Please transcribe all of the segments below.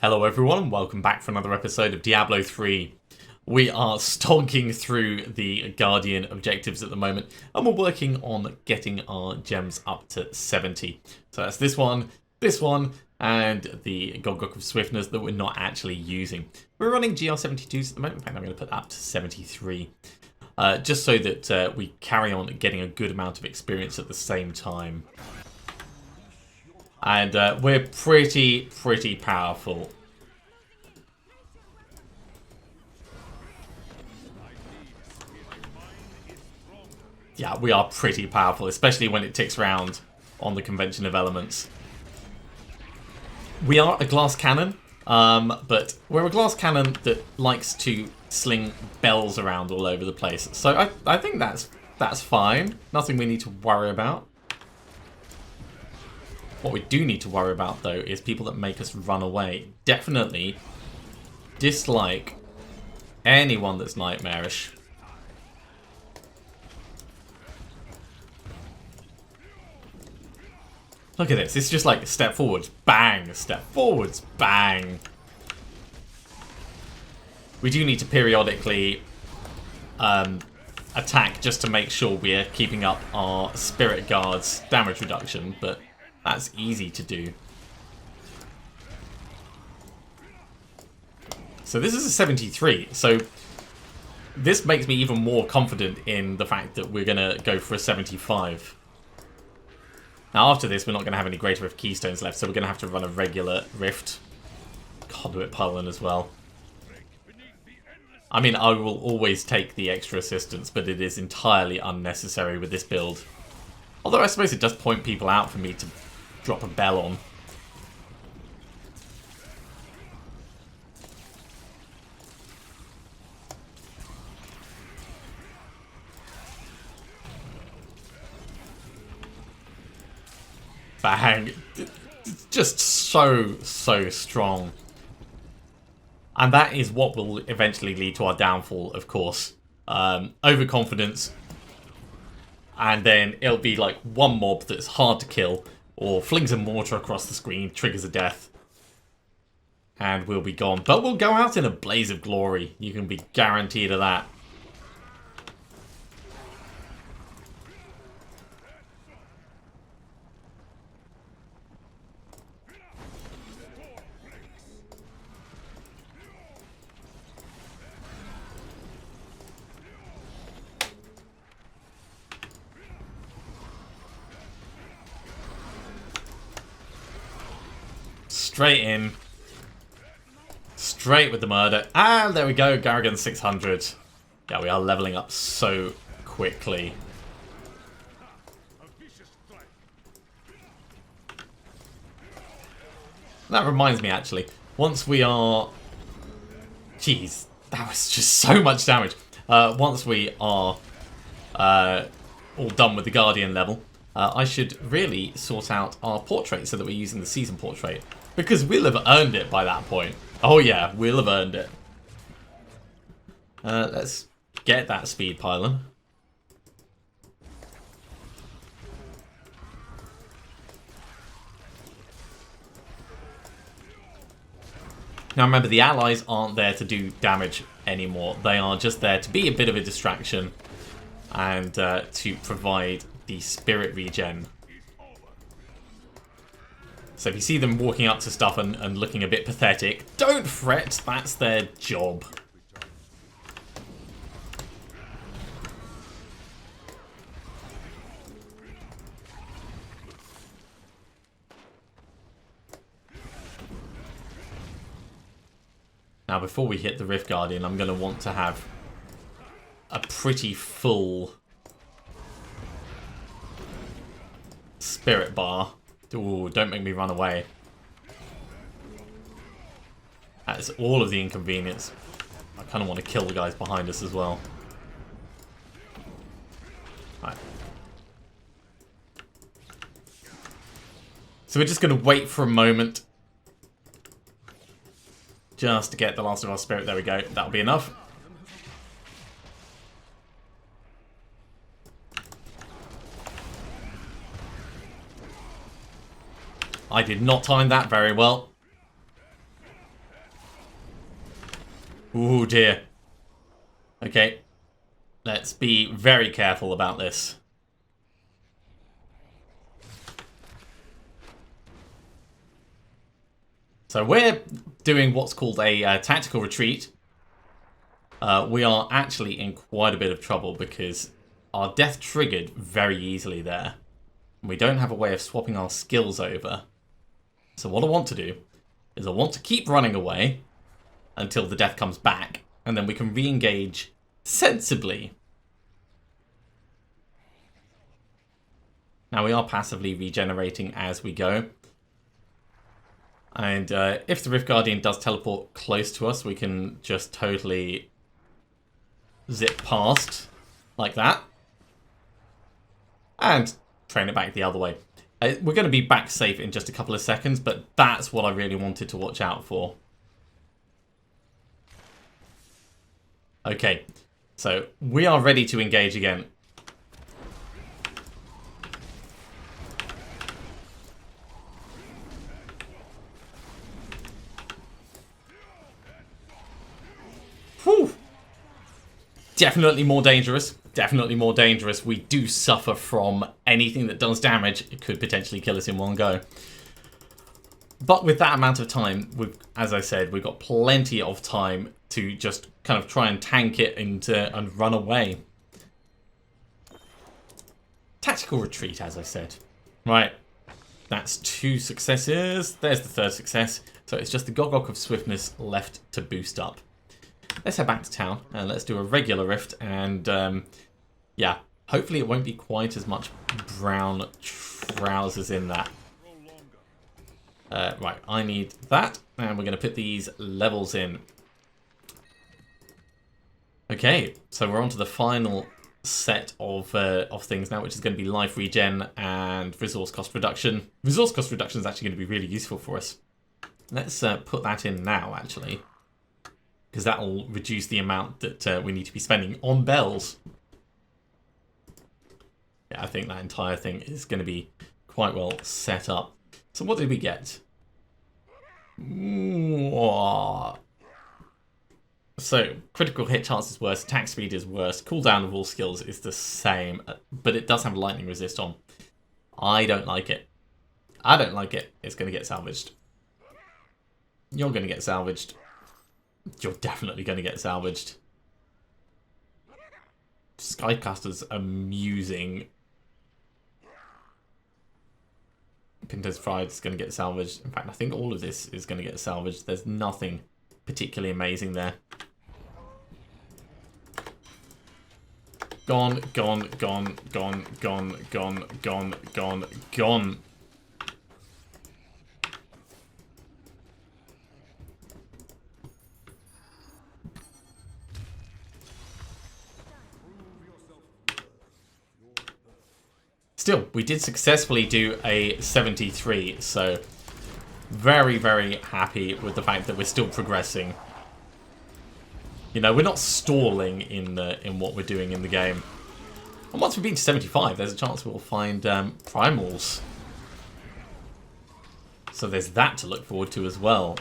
Hello everyone and welcome back for another episode of Diablo 3. We are stonking through the Guardian objectives at the moment and we're working on getting our gems up to 70. So that's this one, and the Gogok of Swiftness that we're not actually using. We're running GR72s at the moment. In fact, I'm going to put that up to 73. Just so that we carry on getting a good amount of experience at the same time. And we're pretty powerful. Yeah, we are pretty powerful, especially when it ticks round on the convention of elements. We are a glass cannon, but we're a glass cannon that likes to sling bells around all over the place. So I think that's fine. Nothing we need to worry about. What we do need to worry about, though, is people that make us run away. Definitely dislike anyone that's nightmarish. Look at this. It's just like step forwards, bang, step forwards, bang. We do need to periodically attack just to make sure we're keeping up our Spirit Guard's damage reduction, but that's easy to do. So this is a 73, so this makes me even more confident in the fact that we're going to go for a 75. Now after this, we're not going to have any Greater Rift Keystones left, so we're going to have to run a regular Rift Conduit Pylon as well. I mean, I will always take the extra assistance, but it is entirely unnecessary with this build. Although I suppose it does point people out for me to drop a bell on. Bang. It's just so strong. And that is what will eventually lead to our downfall, of course. Overconfidence. And then it'll be like one mob that's hard to kill, or flings a mortar across the screen, triggers a death, and we'll be gone. But we'll go out in a blaze of glory. You can be guaranteed of that. Straight in. Straight with the murder. And there we go, Garrigan 600. Yeah, we are leveling up so quickly. That reminds me, actually. Once we are... Jeez, that was just so much damage. Once we are all done with the Guardian level, I should really sort out our portrait so that we're using the season portrait. Because we'll have earned it by that point. Oh yeah, we'll have earned it. Let's get that speed pylon. Now remember, the allies aren't there to do damage anymore. They are just there to be a bit of a distraction and to provide the spirit regen. So if you see them walking up to stuff and looking a bit pathetic, don't fret, that's their job. Now before we hit the Rift Guardian, I'm going to want to have a pretty full spirit bar. Ooh, don't make me run away. That's all of the inconvenience. I kind of want to kill the guys behind us as well. Right. So we're just going to wait for a moment. Just to get the last of our spirit. There we go. That'll be enough. I did not time that very well. Ooh, dear. Okay. Let's be very careful about this. So we're doing what's called a tactical retreat. We are actually in quite a bit of trouble because our death triggered very easily there. We don't have a way of swapping our skills over. So what I want to do is I want to keep running away until the death comes back, and then we can re-engage sensibly. Now we are passively regenerating as we go. And if the Rift Guardian does teleport close to us, we can just totally zip past like that. And train it back the other way. We're going to be back safe in just a couple of seconds, but that's what I really wanted to watch out for. Okay, so we are ready to engage again. Whew. Definitely more dangerous. Definitely more dangerous. We do suffer from anything that does damage. It could potentially kill us in one go. But with that amount of time, as I said, we've got plenty of time to just kind of try and tank it and run away. Tactical retreat, as I said. Right. That's 2 successes. There's the 3rd success. So it's just the Gogok of Swiftness left to boost up. Let's head back to town and let's do a regular rift, and yeah, hopefully it won't be quite as much brown trousers in that. Right, I need that, and we're going to put these levels in. Okay, so we're on to the final set of things now, which is going to be life regen and resource cost reduction. Resource cost reduction is actually going to be really useful for us. Let's put that in now, actually, because that will reduce the amount that we need to be spending on bells. Yeah, I think that entire thing is going to be quite well set up. So what did we get? So critical hit chance is worse, attack speed is worse, cooldown of all skills is the same, but it does have lightning resist on. I don't like it. I don't like it. It's going to get salvaged. You're going to get salvaged. You're definitely going to get salvaged. Skycaster's amusing. Pinto's Fried is going to get salvaged. In fact, I think all of this is going to get salvaged. There's nothing particularly amazing there. Gone, gone, gone, gone, gone, gone, gone, gone, gone. Still, we did successfully do a 73, so very, very happy with the fact that we're still progressing. You know, we're not stalling in what we're doing in the game. And once we've been to 75, there's a chance we'll find primals. So there's that to look forward to as well.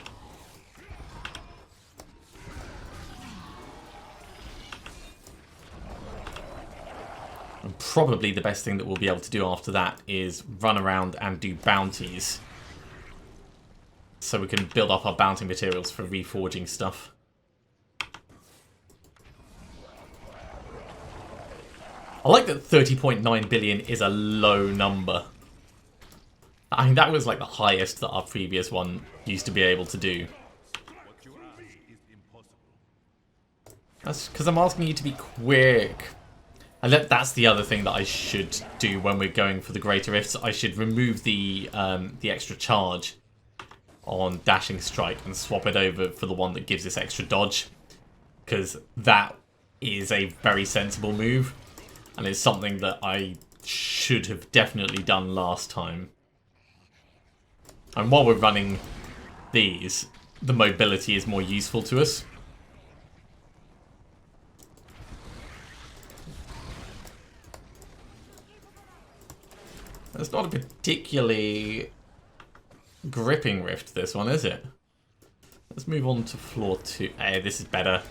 And probably the best thing that we'll be able to do after that is run around and do bounties. So we can build up our bounty materials for reforging stuff. I like that 30.9 billion is a low number. I mean, that was like the highest that our previous one used to be able to do. That's because I'm asking you to be quick. And that's the other thing that I should do when we're going for the greater rifts. I should remove the extra charge on dashing strike and swap it over for the one that gives us extra dodge, because that is a very sensible move. And it's something that I should have definitely done last time. And while we're running these, the mobility is more useful to us. It's not a particularly gripping rift, this one, is it? Let's move on to floor 2. Hey, this is better.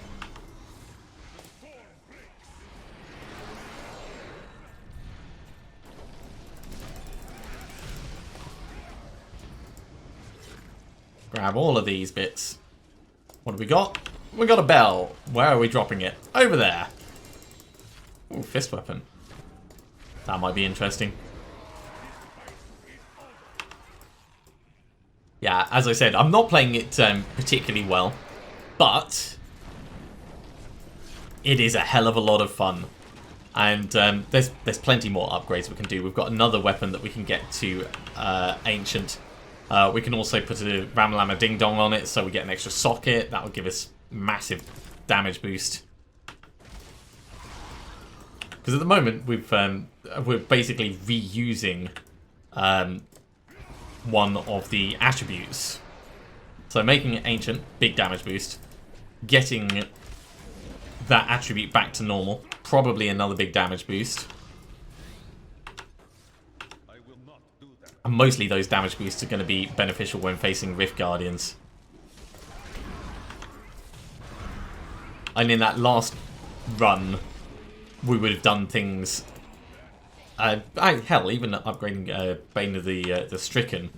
Grab all of these bits. What have we got? We got a bell. Where are we dropping it? Over there. Ooh, fist weapon. That might be interesting. Yeah, as I said, I'm not playing it particularly well, but it is a hell of a lot of fun. And there's plenty more upgrades we can do. We've got another weapon that we can get to Ancient. We can also put a Ramalama Ding Dong on it, so we get an extra socket. That would give us massive damage boost. Because at the moment we're basically reusing one of the attributes. So making it Ancient, big damage boost. Getting that attribute back to normal, probably another big damage boost. And mostly those damage boosts are going to be beneficial when facing Rift Guardians. And in that last run, we would have done things... hell, even upgrading Bane of the Stricken,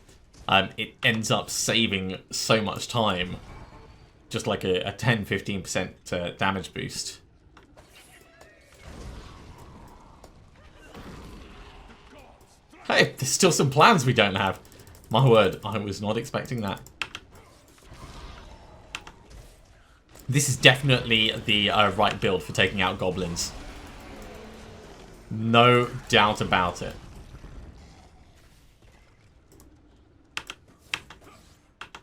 it ends up saving so much time. Just like a 10-15% damage boost. Hey, there's still some plans we don't have. My word, I was not expecting that. This is definitely the right build for taking out goblins. No doubt about it.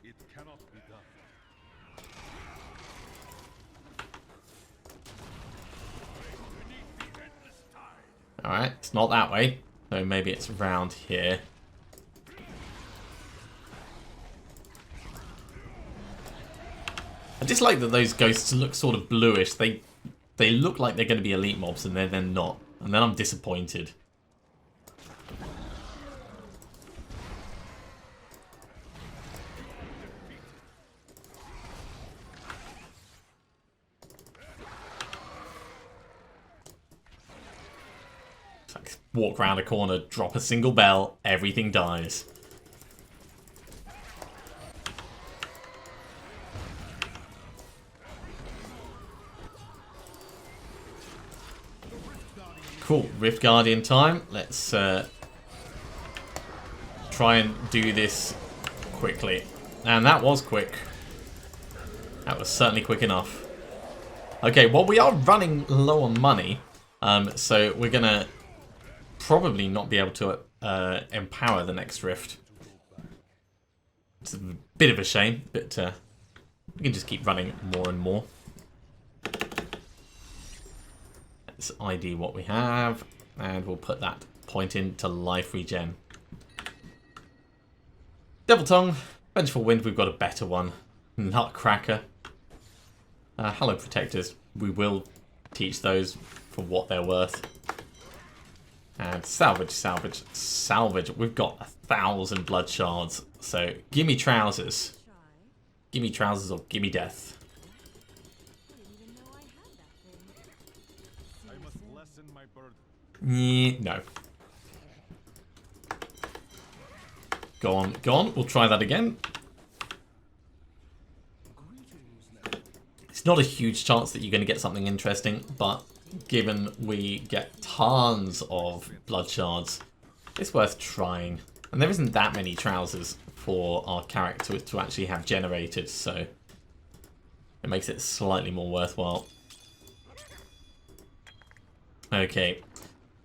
It cannot be done. Alright, it's not that way. So maybe it's around here. I dislike that those ghosts look sort of bluish. They look like they're going to be elite mobs and they're not. And then I'm disappointed. It's like walk around a corner, drop a single bell, everything dies. Cool, Rift Guardian time. Let's try and do this quickly. And that was quick. That was certainly quick enough. Okay, well, we are running low on money. So we're going to probably not be able to empower the next Rift. It's a bit of a shame, but we can just keep running more and more. Let's ID what we have, and we'll put that point into life regen. Devil Tongue, Vengeful Wind, we've got a better one. Nutcracker. Hello Protectors, we will teach those for what they're worth. And salvage, salvage, salvage. We've got 1,000 blood shards, so gimme trousers. Gimme trousers or gimme death. No. Go on, go on. We'll try that again. It's not a huge chance that you're going to get something interesting, but given we get tons of blood shards, it's worth trying. And there isn't that many trousers for our character to actually have generated, so it makes it slightly more worthwhile. Okay.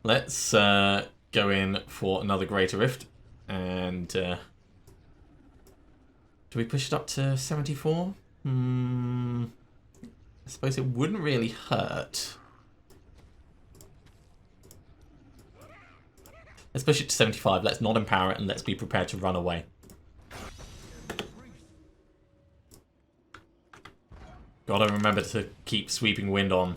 Let's go in for another Greater Rift, and do we push it up to 74? I suppose it wouldn't really hurt. Let's push it to 75, let's not empower it, and let's be prepared to run away. Gotta remember to keep Sweeping Wind on.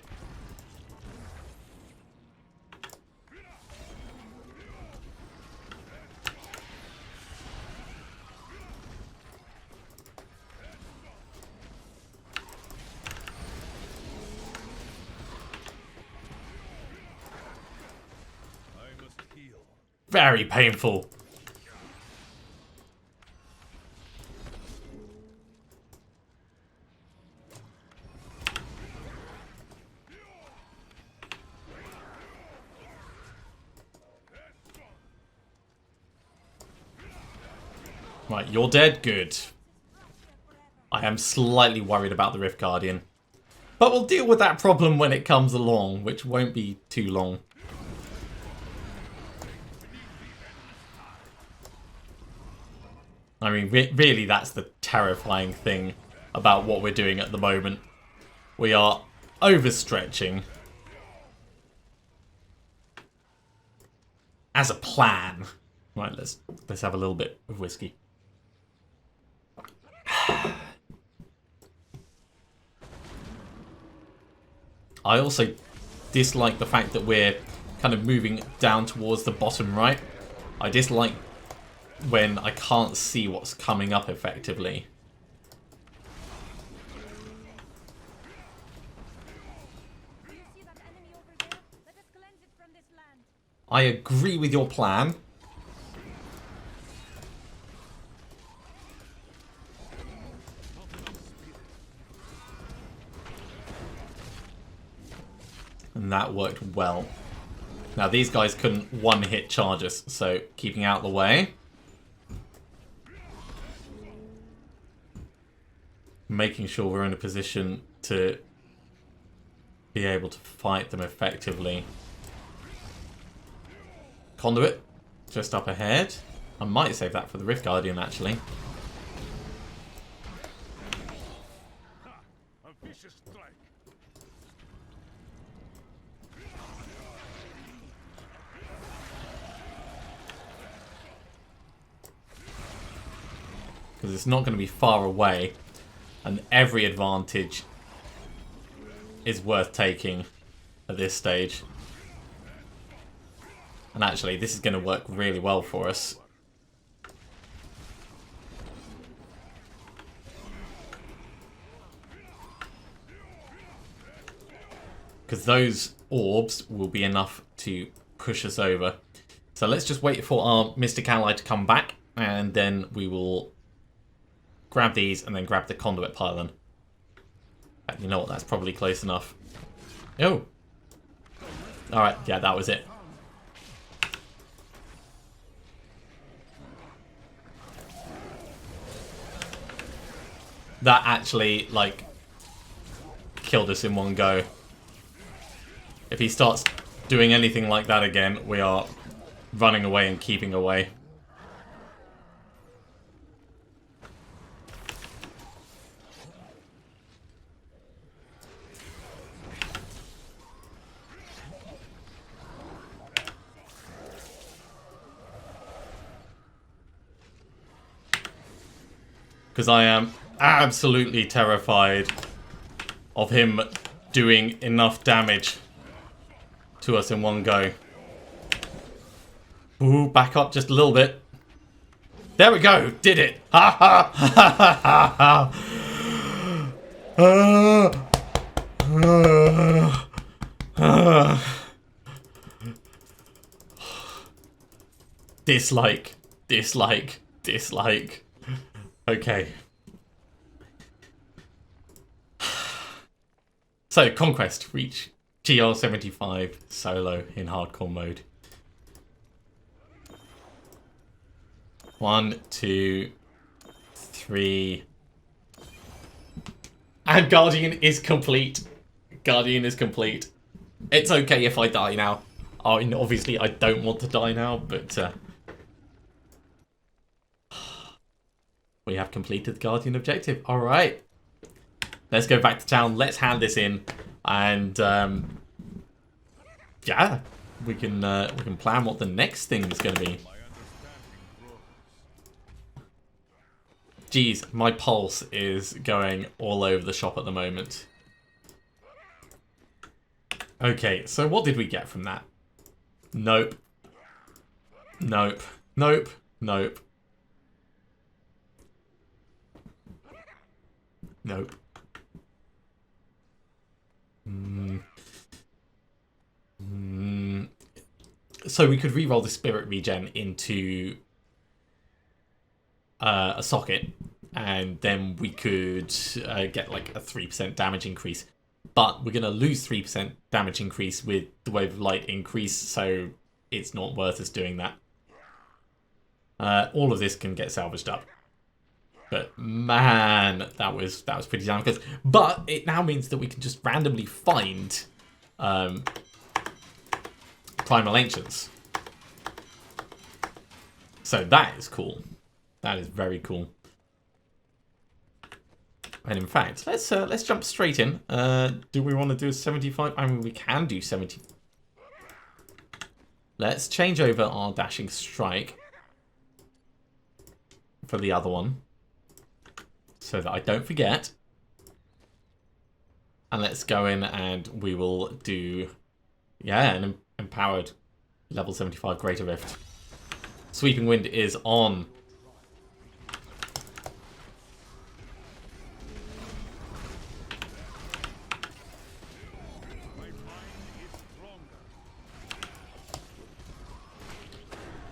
very painful. Right, you're dead? Good. I am slightly worried about the Rift Guardian. But we'll deal with that problem when it comes along, which won't be too long. I mean, really, that's the terrifying thing about what we're doing at the moment. We are overstretching. As a plan. Right, let's have a little bit of whiskey. I also dislike the fact that we're kind of moving down towards the bottom right. I dislike when I can't see what's coming up effectively. I agree with your plan. And that worked well. Now these guys couldn't one-hit charge us, so keeping out the way. Making sure we're in a position to be able to fight them effectively. Conduit, just up ahead. I might save that for the Rift Guardian, actually. A vicious strike. Because it's not going to be far away. And every advantage is worth taking at this stage. And actually, this is going to work really well for us. Because those orbs will be enough to push us over. So let's just wait for our Mystic Ally to come back. And then we will grab these and then grab the conduit pylon. You know what, that's probably close enough. Oh! Alright, yeah, that was it. That actually, like, killed us in one go. If he starts doing anything like that again, we are running away and keeping away. Because I am absolutely terrified of him doing enough damage to us in one go. Ooh, back up just a little bit. There we go, did it! Ha ha ha ha ha! Dislike, dislike, dislike. Okay. So, Conquest, reach GR75 solo in hardcore mode. 1, 2, 3. And Guardian is complete. Guardian is complete. It's okay if I die now. I mean, obviously, I don't want to die now, but we have completed the Guardian objective. All right. Let's go back to town. Let's hand this in, and yeah, we can plan what the next thing is going to be. Geez, my pulse is going all over the shop at the moment. Okay, so what did we get from that? Nope. Nope. Nope. Nope. Nope. So we could re-roll the spirit regen into a socket, and then we could get like a 3% damage increase. But we're going to lose 3% damage increase with the wave of light increase, so it's not worth us doing that. All of this can get salvaged up. But man, that was pretty damn good. But it now means that we can just randomly find Primal Ancients. So that is cool. That is very cool. And in fact, let's jump straight in. Do we want to do a 75? I mean, we can do 70. Let's change over our dashing strike for the other one, so that I don't forget. And let's go in and we will do, yeah, an empowered level 75 Greater Rift. Sweeping Wind is on.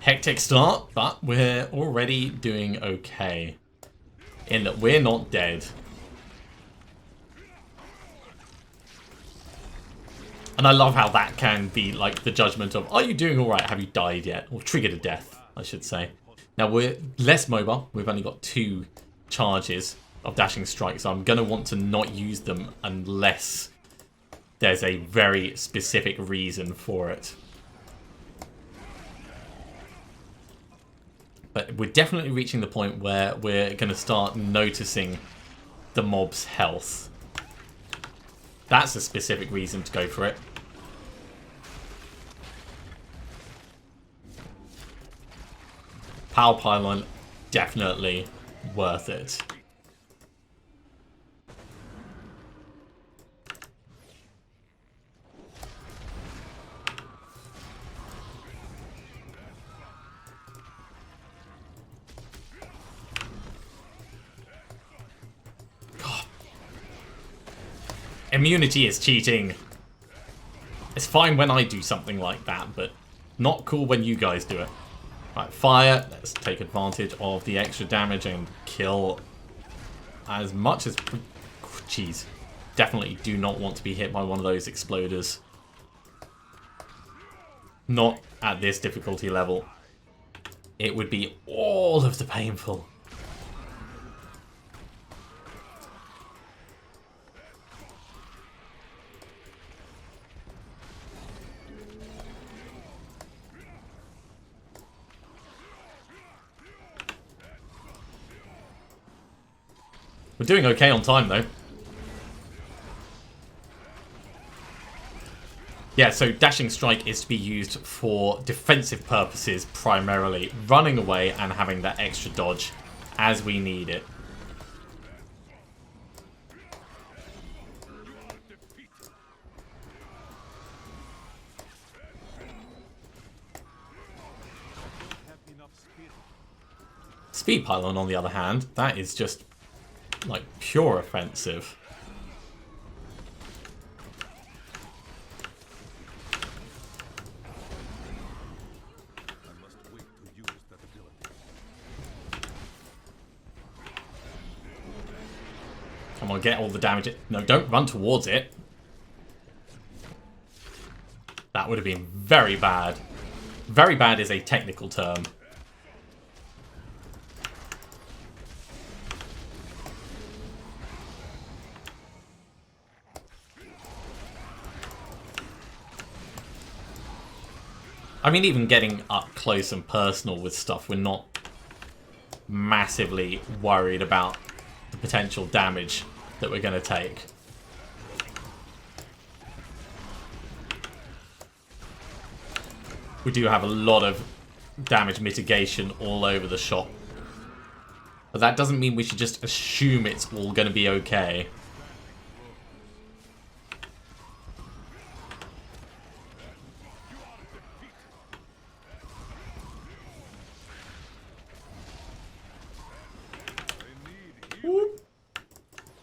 Hectic start, but we're already doing okay. In that we're not dead. And I love how that can be like the judgment of, are you doing alright? Have you died yet? Or triggered a death, I should say. Now we're less mobile. We've only got 2 charges of dashing strike, so I'm going to want to not use them unless there's a very specific reason for it. But we're definitely reaching the point where we're going to start noticing the mob's health. That's a specific reason to go for it. Power Pylon, definitely worth it. Immunity is cheating. It's fine when I do something like that, but not cool when you guys do it. Right, fire. Let's take advantage of the extra damage and kill as much as... Jeez. Definitely do not want to be hit by one of those exploders. Not at this difficulty level. It would be all of the painful. We're doing okay on time, though. Yeah, so Dashing Strike is to be used for defensive purposes primarily, running away and having that extra dodge as we need it. Speed Pylon, on the other hand, that is just like pure offensive. Come on, get all the damage. No, don't run towards it. That would have been very bad. Very bad is a technical term. I mean, even getting up close and personal with stuff, we're not massively worried about the potential damage that we're going to take. We do have a lot of damage mitigation all over the shop. But that doesn't mean we should just assume it's all going to be okay.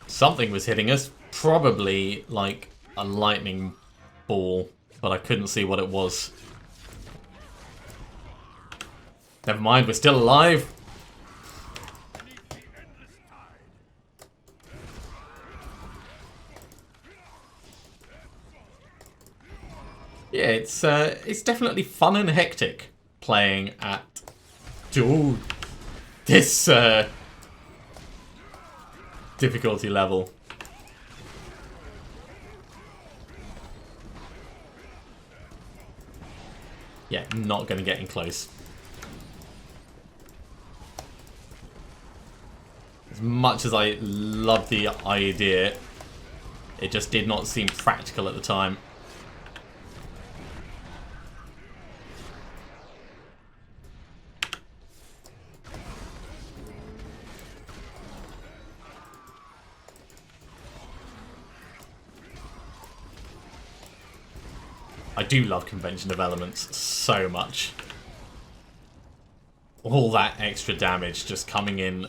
Something was hitting us, probably like a lightning ball, but I couldn't see what it was. Never mind, we're still alive. Yeah, it's definitely fun and hectic playing at this difficulty level. Yeah, not going to get in close. As much as I love the idea, it just did not seem practical at the time. I do love convention of elements so much. All that extra damage just coming in.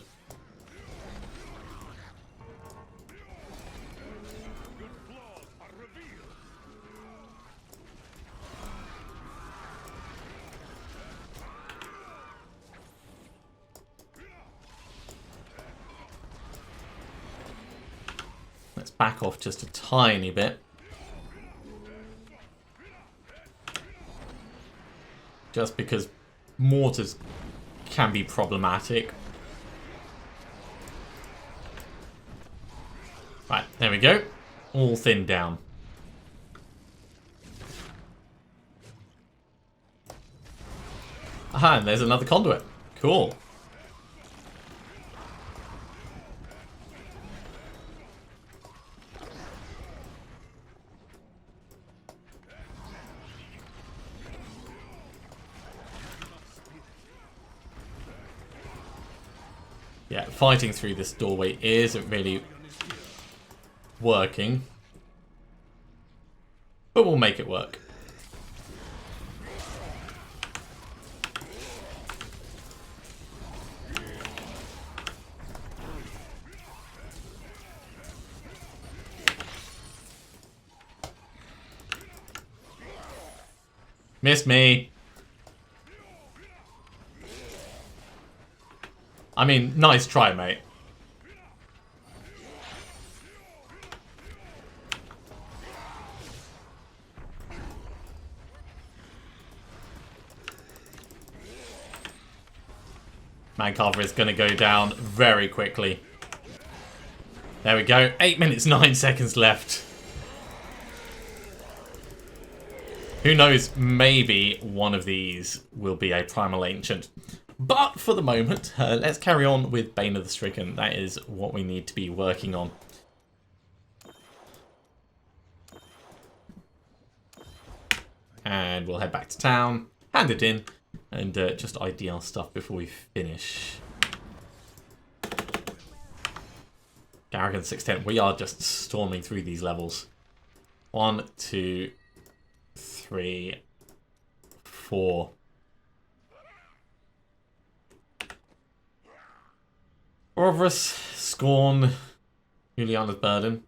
Let's back off just a tiny bit. Just because mortars can be problematic. Right, there we go. All thinned down. Aha, and there's another conduit. Cool. Yeah, fighting through this doorway isn't really working. But we'll make it work. Missed me. I mean, nice try, mate. Mancarver is going to go down very quickly. There we go. 8 minutes, 9 seconds left. Who knows, maybe one of these will be a Primal Ancient. But for the moment, let's carry on with Bane of the Stricken. That is what we need to be working on. And we'll head back to town, hand it in, and just ID our stuff before we finish. Garrigan 610, we are just storming through these levels. 1, 2, 3, 4. Orvrus, Scorn, Juliana's Burden.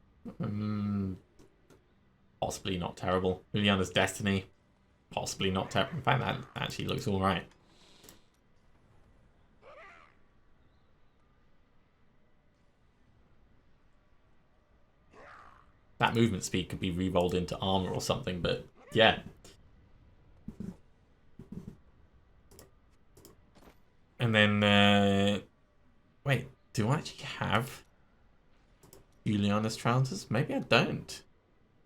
Possibly not terrible. Juliana's Destiny. Possibly not terrible. In fact, that actually looks alright. That movement speed could be re-rolled into armor or something, but yeah. And then, wait, do I actually have Juliana's trousers? Maybe I don't.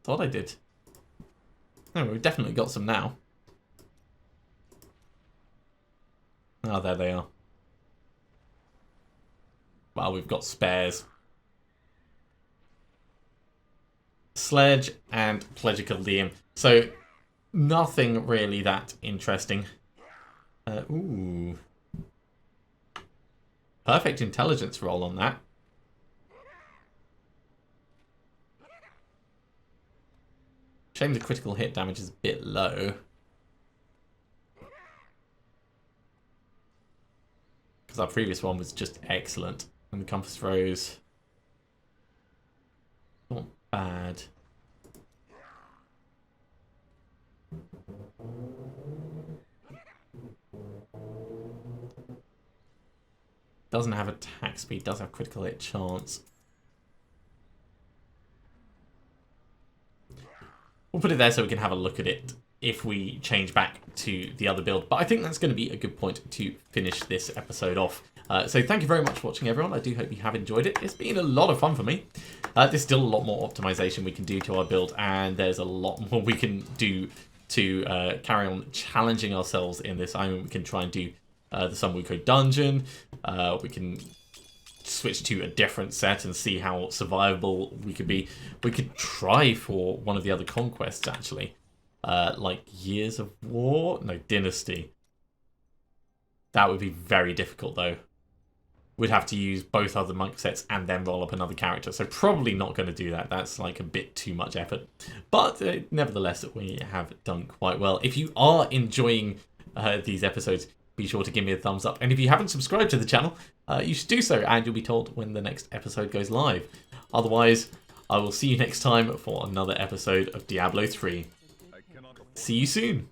Thought I did. No, we've definitely got some now. Oh, there they are. Well, we've got spares. Sledge and Plegical. So, nothing really that interesting. Ooh. Perfect intelligence roll on that. Shame the critical hit damage is a bit low. Because our previous one was just excellent. And the compass throws. Not bad. Doesn't have attack speed, does have critical hit chance. We'll put it there so we can have a look at it if we change back to the other build. But I think that's going to be a good point to finish this episode off. So thank you very much for watching, everyone. I do hope you have enjoyed it. It's been a lot of fun for me. There's still a lot more optimization we can do to our build, and there's a lot more we can do to carry on challenging ourselves in this. I mean, we can try and do the Sambuco dungeon. We can switch to a different set and see how survivable we could be. We could try for one of the other conquests, actually. Like Years of War? No, Dynasty. That would be very difficult, though. We'd have to use both other monk sets and then roll up another character. So probably not going to do that. That's like a bit too much effort. But nevertheless, we have done quite well. If you are enjoying these episodes, be sure to give me a thumbs up. And if you haven't subscribed to the channel, you should do so. And you'll be told when the next episode goes live. Otherwise, I will see you next time for another episode of Diablo 3. See you soon.